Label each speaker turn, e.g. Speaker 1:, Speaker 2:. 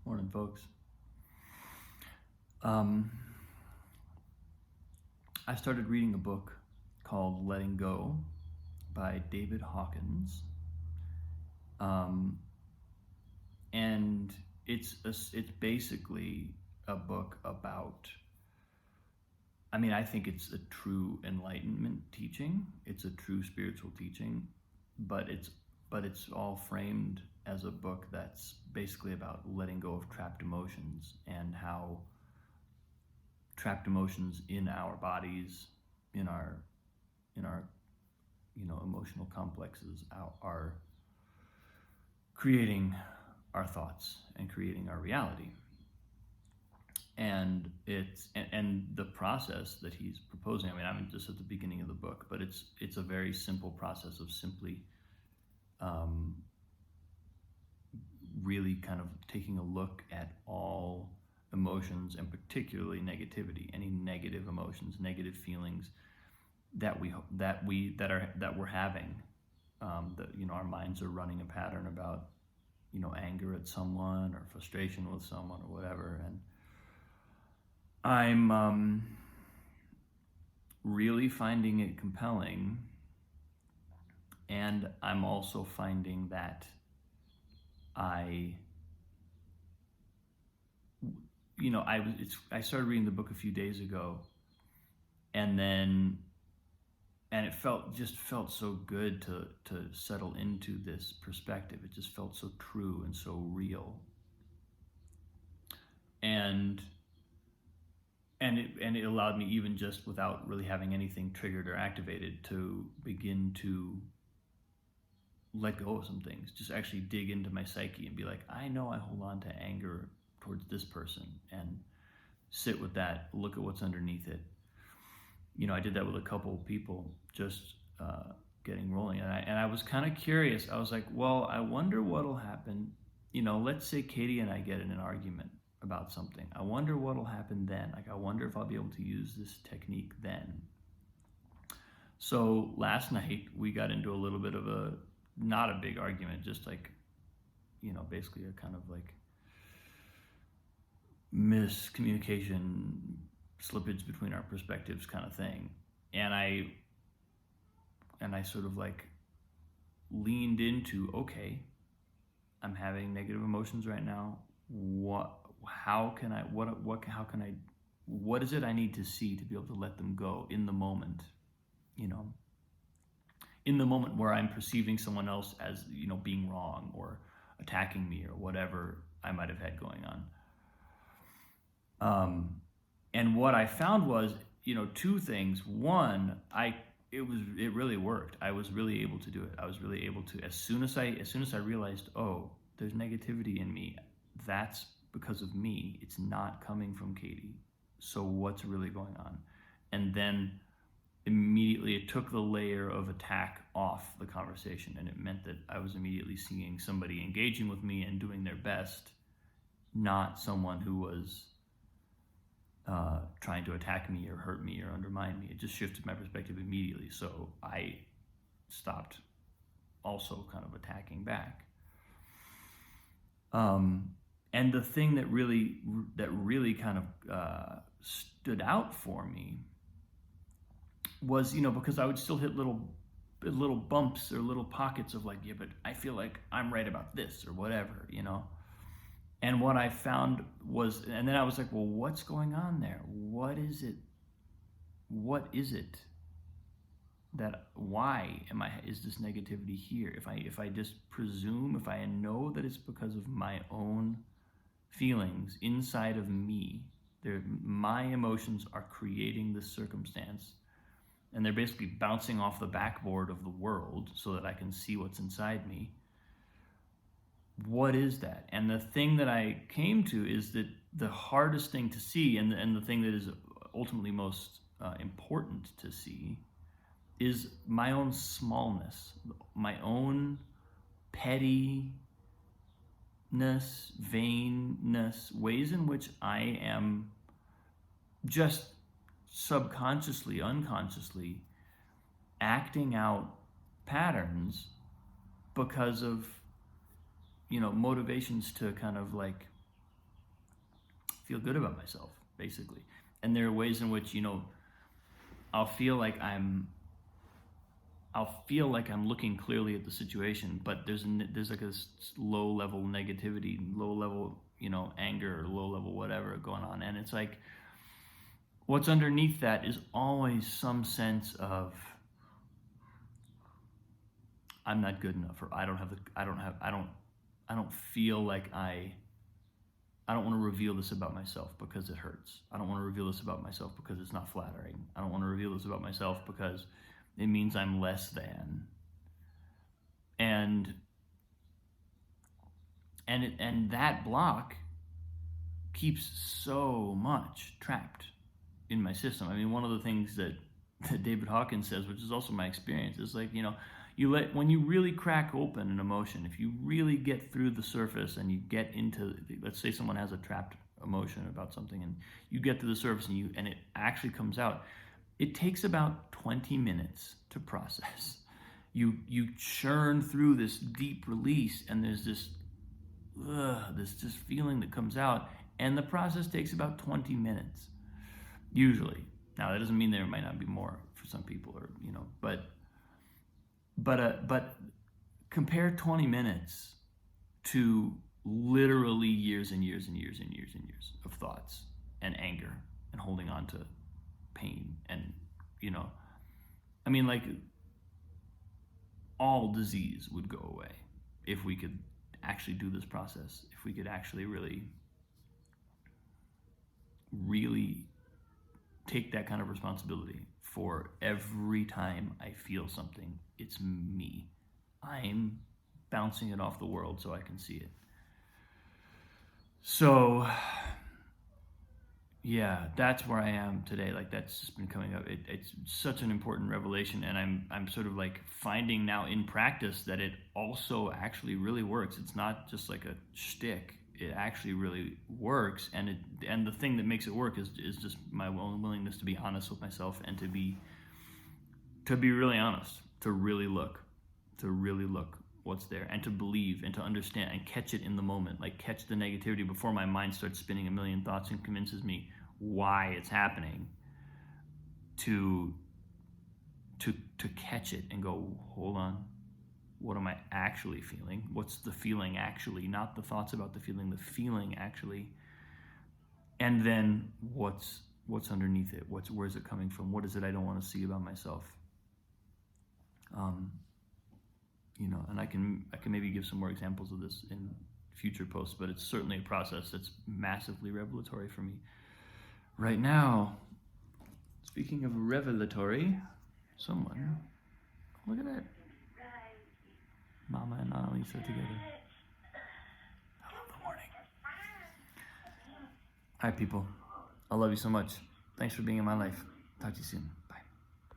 Speaker 1: Morning, folks. I started reading a book called Letting Go by David Hawkins. And it's basically a book about, I think it's a true enlightenment teaching. It's a true spiritual teaching, but it's all framed as a book that's basically about letting go of trapped emotions and how trapped emotions in our bodies, in our emotional complexes are creating our thoughts and creating our reality. And the process that he's proposing, I'm just at the beginning of the book, but it's a very simple process of simply really kind of taking a look at all emotions, and particularly negativity, any negative emotions, negative feelings that we're having, that our minds are running a pattern about, anger at someone or frustration with someone or whatever. And I'm really finding it compelling, and I'm also finding that I started reading the book a few days ago, and it felt so good to settle into this perspective. It just felt so true and so real, and it allowed me, even just without really having anything triggered or activated, to begin to let go of some things, just actually dig into my psyche and be like, I know I hold on to anger towards this person, and sit with that, look at what's underneath it. I did that with a couple of people, just getting rolling, and I was kind of curious. I was like, well, I wonder what'll happen. Let's say Katie and I get in an argument about something. I wonder what'll happen then. Like, I wonder if I'll be able to use this technique then. So last night we got into a little bit of not a big argument, just like, basically a kind of like miscommunication, slippage between our perspectives kind of thing. And I sort of like leaned into, okay, I'm having negative emotions right now. What is it I need to see to be able to let them go in the moment? In the moment where I'm perceiving someone else as, being wrong or attacking me or whatever I might have had going on. And what I found was, two things. One, it really worked. I was really able to do it. I was really able to, as soon as I realized, oh, there's negativity in me, that's because of me. It's not coming from Katie. So what's really going on? And then immediately it took the layer of attack off the conversation, and it meant that I was immediately seeing somebody engaging with me and doing their best, not someone who was trying to attack me or hurt me or undermine me. It just shifted my perspective immediately, so I stopped also kind of attacking back. And the thing that really kind of stood out for me was, because I would still hit little bumps or little pockets of like, yeah, but I feel like I'm right about this or whatever, And what I found was, and then I was like, well, what's going on there? What is it that, why is this negativity here? If I just presume, if I know that it's because of my own feelings inside of me, my emotions are creating this circumstance, and they're basically bouncing off the backboard of the world so that I can see what's inside me. What is that? And the thing that I came to is that the hardest thing to see, and the thing that is ultimately most important to see, is my own smallness, my own pettiness, vainness, ways in which I am just subconsciously, unconsciously acting out patterns because of motivations to kind of like feel good about myself, basically. And there are ways in which, I'll feel like I'm looking clearly at the situation, but there's like a low level negativity, low level, anger, or low level whatever going on. And it's like, what's underneath that is always some sense of, I'm not good enough, or I don't feel like I don't want to reveal this about myself because it hurts. I don't want to reveal this about myself because it's not flattering. I don't want to reveal this about myself because it means I'm less than. And that block keeps so much trapped in my system. I mean, one of the things that David Hawkins says, which is also my experience, is like, when you really crack open an emotion, if you really get through the surface and you get into, let's say someone has a trapped emotion about something, and you get to the surface and it actually comes out, it takes about 20 minutes to process. You churn through this deep release, and there's this feeling that comes out, and the process takes about 20 minutes, usually. Now, that doesn't mean there might not be more for some people, or but compare 20 minutes to literally years and years and years and years and years of thoughts and anger and holding on to pain. And I mean, like, all disease would go away if we could actually do this process, if we could actually really take that kind of responsibility for every time I feel something. It's me. I'm bouncing it off the world so I can see it. So, yeah, that's where I am today. Like, that's just been coming up. It's such an important revelation, and I'm sort of like finding now in practice that it also actually really works. It's not just like a shtick. It actually really works, and the thing that makes it work is just my willingness to be honest with myself, and to be really honest, to really look what's there, and to believe and to understand and catch it in the moment, like catch the negativity before my mind starts spinning a million thoughts and convinces me why it's happening, to catch it and go, hold on, what am I actually feeling? What's the feeling actually? Not the thoughts about the feeling actually. And then what's underneath it? Where's it coming from? What is it I don't want to see about myself? And I can maybe give some more examples of this in future posts, but it's certainly a process that's massively revelatory for me right now. Speaking of revelatory, look at that. Mama and Annalisa together. I love the morning. Hi, people. I love you so much. Thanks for being in my life. Talk to you soon.